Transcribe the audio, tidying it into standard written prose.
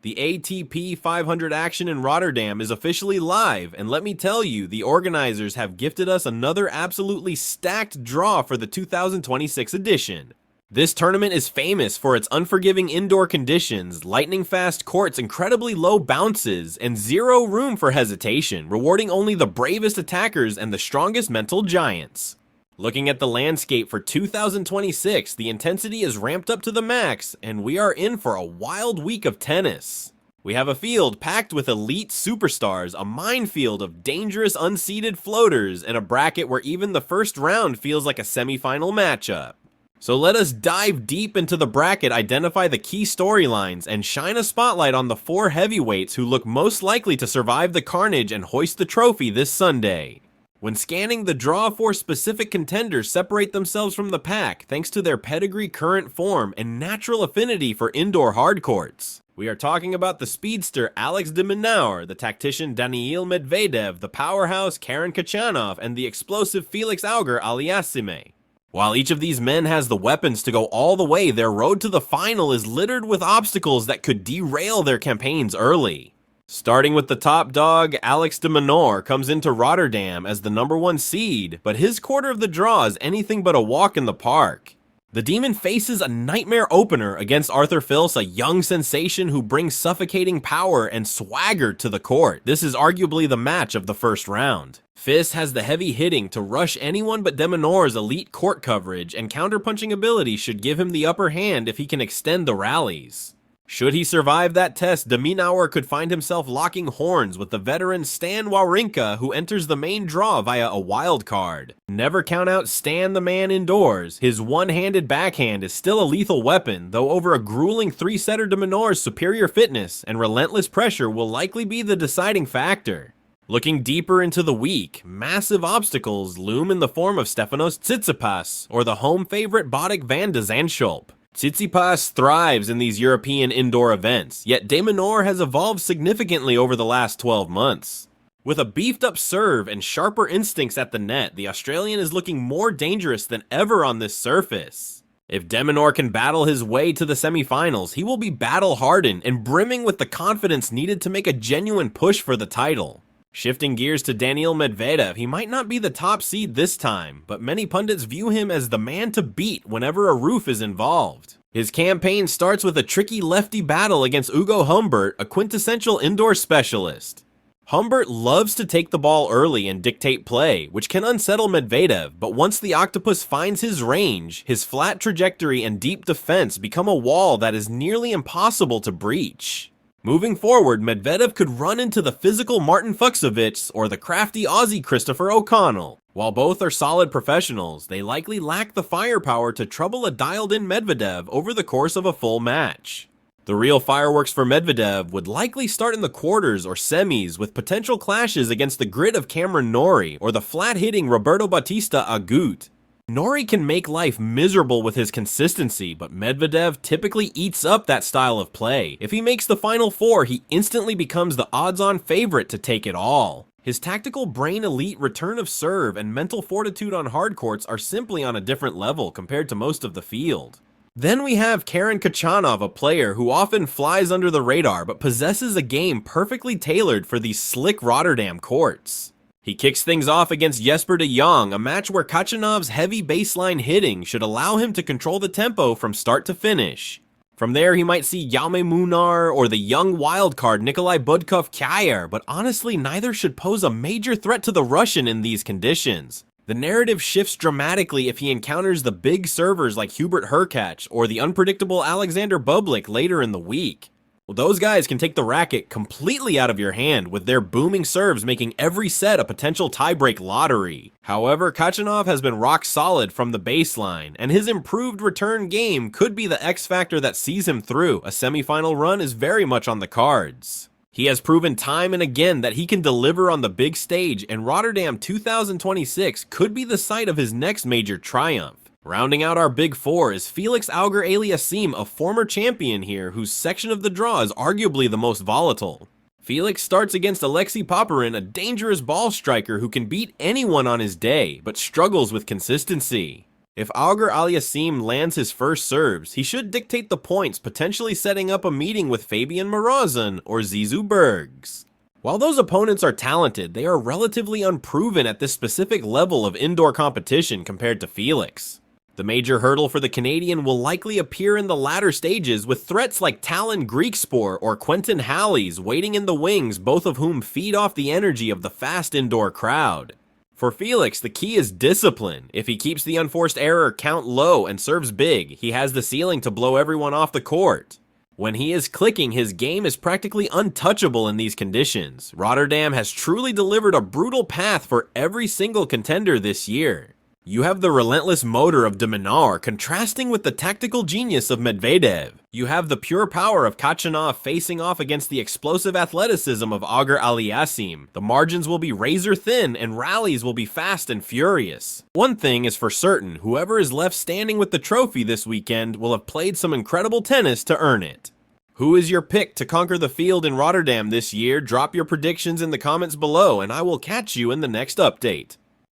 The ATP 500 action in Rotterdam is officially live, and let me tell you, the organizers have gifted us another absolutely stacked draw for the 2026 edition. This tournament is famous for its unforgiving indoor conditions, lightning-fast courts, incredibly low bounces, and zero room for hesitation, rewarding only the bravest attackers and the strongest mental giants. Looking at the landscape for 2026, the intensity is ramped up to the max, and we are in for a wild week of tennis. We have a field packed with elite superstars, a minefield of dangerous unseeded floaters, and a bracket where even the first round feels like a semifinal matchup. So let us dive deep into the bracket, identify the key storylines, and shine a spotlight on the 4 heavyweights who look most likely to survive the carnage and hoist the trophy this Sunday. When scanning the draw, 4 specific contenders separate themselves from the pack thanks to their pedigree, current form, and natural affinity for indoor hardcourts. We are talking about the speedster Alex de Minaur, the tactician Daniil Medvedev, the powerhouse Khachanov, and the explosive Felix Auger-Aliassime. While each of these men has the weapons to go all the way, their road to the final is littered with obstacles that could derail their campaigns early. Starting with the top dog, Alex de Minaur comes into Rotterdam as the #1 seed, but his quarter of the draw is anything but a walk in the park. The Demon faces a nightmare opener against Arthur Fils, a young sensation who brings suffocating power and swagger to the court. This is arguably the match of the first round. Fils has the heavy hitting to rush anyone but de Minaur's elite court coverage, and counterpunching ability should give him the upper hand if he can extend the rallies. Should he survive that test, de Minaur could find himself locking horns with the veteran Stan Wawrinka, who enters the main draw via a wild card. Never count out Stan the man indoors. His one-handed backhand is still a lethal weapon, though over a grueling 3-setter de Minaur's superior fitness and relentless pressure will likely be the deciding factor. Looking deeper into the week, massive obstacles loom in the form of Stefanos Tsitsipas, or the home favorite Botic van de Zandschulp. Tsitsipas thrives in these European indoor events, yet de Minaur has evolved significantly over the last 12 months. With a beefed-up serve and sharper instincts at the net, the Australian is looking more dangerous than ever on this surface. If de Minaur can battle his way to the semifinals, he will be battle-hardened and brimming with the confidence needed to make a genuine push for the title. Shifting gears to Daniil Medvedev, he might not be the top seed this time, but many pundits view him as the man to beat whenever a roof is involved. His campaign starts with a tricky lefty battle against Ugo Humbert, a quintessential indoor specialist. Humbert loves to take the ball early and dictate play, which can unsettle Medvedev, but once the octopus finds his range, his flat trajectory and deep defense become a wall that is nearly impossible to breach. Moving forward, Medvedev could run into the physical Martin Fucsovics or the crafty Aussie Christopher O'Connell. While both are solid professionals, they likely lack the firepower to trouble a dialed-in Medvedev over the course of a full match. The real fireworks for Medvedev would likely start in the quarters or semis, with potential clashes against the grit of Cameron Norrie or the flat-hitting Roberto Bautista Agut. Norrie can make life miserable with his consistency, but Medvedev typically eats up that style of play. If he makes the Final Four, he instantly becomes the odds-on favorite to take it all. His tactical brain elite return of serve and mental fortitude on hardcourts are simply on a different level compared to most of the field. Then we have Khachanov, a player who often flies under the radar but possesses a game perfectly tailored for these slick Rotterdam courts. He kicks things off against Jesper de Jong, a match where Khachanov's heavy baseline hitting should allow him to control the tempo from start to finish. From there, he might see Jaume Munar or the young wildcard Nikolai Budkov-Kjaer, but honestly, neither should pose a major threat to the Russian in these conditions. The narrative shifts dramatically if he encounters the big servers like Hubert Hurkacz or the unpredictable Alexander Bublik later in the week. Well, those guys can take the racket completely out of your hand, with their booming serves making every set a potential tiebreak lottery. However, Khachanov has been rock solid from the baseline, and his improved return game could be the X factor that sees him through. A semifinal run is very much on the cards. He has proven time and again that he can deliver on the big stage, and Rotterdam 2026 could be the site of his next major triumph. Rounding out our big 4 is Felix Auger-Aliassime, a former champion here whose section of the draw is arguably the most volatile. Felix starts against Alexei Popyrin, a dangerous ball striker who can beat anyone on his day, but struggles with consistency. If Auger-Aliassime lands his first serves, he should dictate the points, potentially setting up a meeting with Fabian Morozin or Zizou Bergs. While those opponents are talented, they are relatively unproven at this specific level of indoor competition compared to Felix. The major hurdle for the Canadian will likely appear in the latter stages, with threats like Talon Griekspoor or Quentin Halys waiting in the wings, both of whom feed off the energy of the fast indoor crowd. For Felix, the key is discipline. If he keeps the unforced error count low and serves big, he has the ceiling to blow everyone off the court. When he is clicking, his game is practically untouchable in these conditions. Rotterdam has truly delivered a brutal path for every single contender this year. You have the relentless motor of de Minaur contrasting with the tactical genius of Medvedev. You have the pure power of Khachanov facing off against the explosive athleticism of Auger-Aliassime. The margins will be razor thin and rallies will be fast and furious. One thing is for certain, whoever is left standing with the trophy this weekend will have played some incredible tennis to earn it. Who is your pick to conquer the field in Rotterdam this year? Drop your predictions in the comments below and I will catch you in the next update.